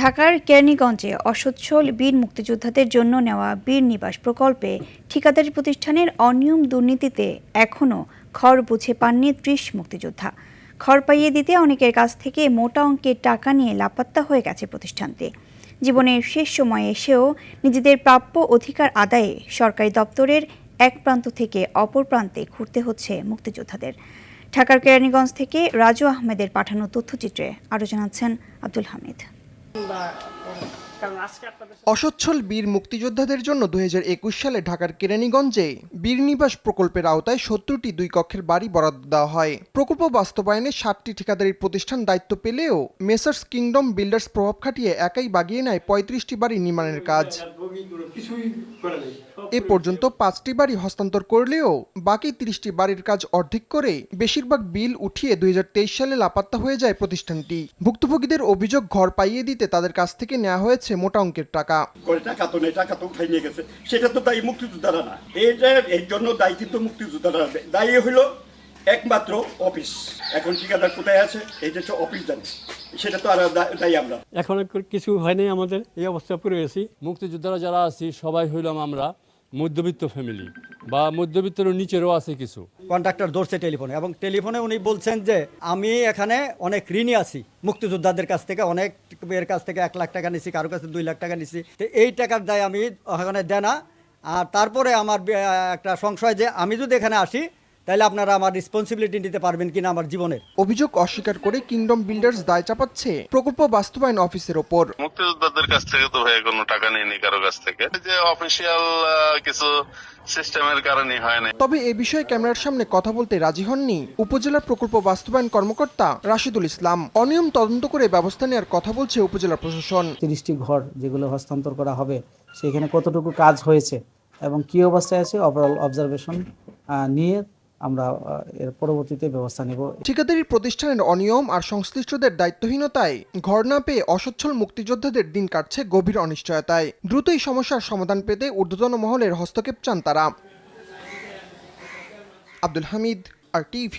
ঢাকার কেরানীগঞ্জে অসচ্ছল বীর মুক্তিযোদ্ধাদের জন্য নেওয়া বীর নিবাস প্রকল্পে ঠিকাদারি প্রতিষ্ঠানের অনিয়ম দুর্নীতিতে এখনও খড় বুঝে পাননি ৩০ মুক্তিযোদ্ধা। খড় পাইয়ে দিতে অনেকের কাছ থেকে মোটা অঙ্কের টাকা নিয়ে লাপাত্তা হয়ে গেছে প্রতিষ্ঠানটি। জীবনের শেষ সময়ে এসেও নিজেদের প্রাপ্য অধিকার আদায়ে সরকারি দপ্তরের এক প্রান্ত থেকে অপর প্রান্তে ঘুরতে হচ্ছে মুক্তিযোদ্ধাদের। ঢাকার কেরানীগঞ্জ থেকে রাজু আহমেদের পাঠানো তথ্যচিত্রে আরও জানাচ্ছেন আব্দুল হামিদ। অসচ্ছল বীর মুক্তিযোদ্ধাদের জন্য ২০২১ সালে ঢাকার কেরানীগঞ্জে বীর নিবাস প্রকল্পের আওতায় ৭০টি ২ কক্ষের বাড়ি বরাদ্দ দেওয়া হয়। প্রকল্প বাস্তবায়নে ৭টি ঠিকাদারি প্রতিষ্ঠান দায়িত্ব পেলেও মেসার্স কিংডম বিল্ডার্স প্রভাব খাটিয়ে একাই বাগিয়ে নেয় ৩৫টি বাড়ি নির্মাণের কাজ। এ পর্যন্ত ৫টি বাড়ি হস্তান্তর করলেও বাকি ৩০টি বাড়ির কাজ অর্ধেক করে বেশিরভাগ বিল উঠিয়ে ২০২৩ সালে লাপাত্তা হয়ে যায় প্রতিষ্ঠানটি। ভুক্তভোগীদের অভিযোগ, ঘর পাইয়ে দিতে তাদের কাছ থেকে নেওয়া হয়েছে মোটা অঙ্কের টাকা। টাকা তো উঠাই নিয়ে গেছে, সেটা তো দায়ী মুক্তিযোদ্ধারা না। এর জন্য দায়ী কিন্তু মুক্তিযোদ্ধারা। দায়ী হইল একমাত্র অফিস। এখন ঠিকাদার কোথায় আছে, এই যে অফিস জানে, সেটা তো আর দায়ী আমরা। এখন কিছু হয়নি, আমাদের এই অবস্থা পড়ে গেছি। মুক্তিযোদ্ধারা যারা আছি সবাই হইলাম আমরা মধ্যবিত্ত ফ্যামিলি বা মধ্যবিত্তের নিচেরও আছে কিছু। কন্ট্রাক্টর ধরছে টেলিফোনে, এবং টেলিফোনে উনি বলছেন যে আমি এখানে অনেক ঋণী আছি মুক্তিযোদ্ধাদের কাছ থেকে, অনেক এর কাছ থেকে ১ লাখ টাকা নিছি, কারো কাছে ২ লাখ টাকা নিছি। তো এই টাকার দায় আমি এখানে দেনা। আর তারপরে আমার একটা সংশয় যে আমি যদি এখানে আসি তাহলে আপনারা আমার রেসপন্সিবিলিটি নিতে পারবেন কিনা আমার জীবনের। অভিযোগ অস্বীকার করে কিংডম বিল্ডার্স দায় চাপাচ্ছে প্রকল্প বাস্তবায়ন অফিসের ওপর। মুক্তিযোদ্ধাদের কাছ থেকে তো ভাই কোনো টাকা নেয়নি কারো কাছ থেকে, যে অফিসিয়াল কিছু সিস্টেমের কারণে হয় না। তবে এ বিষয়ে ক্যামেরার সামনে কথা বলতে রাজি হননি উপজেলা প্রকল্প বাস্তবায়ন কর্মকর্তা রাশিদুল ইসলাম। অনিয়ম তদন্ত করে ব্যবস্থা নেওয়ার কথা বলছে উপজেলা প্রশাসন। ৩০টি ঘর যেগুলো হস্তান্তর করা হবে সেখানে কতটুকু কাজ হয়েছে এবং কি অবস্থায় আছে ওভারঅল অবজারভেশন নিয়ে আমরা এর পরবর্তীতে ব্যবস্থা নেব। ঠিকাদারি প্রতিষ্ঠানের অনিয়ম আর সংশ্লিষ্টদের দায়িত্বহীনতায় ঘর না পেয়ে অসচ্ছল মুক্তিযোদ্ধাদের দিন কাটছে গভীর অনিশ্চয়তায়। দ্রুত এই সমস্যার সমাধান পেতে ঊর্ধ্বতন মহলের হস্তক্ষেপ চান তারা। আব্দুল হামিদ, RTV।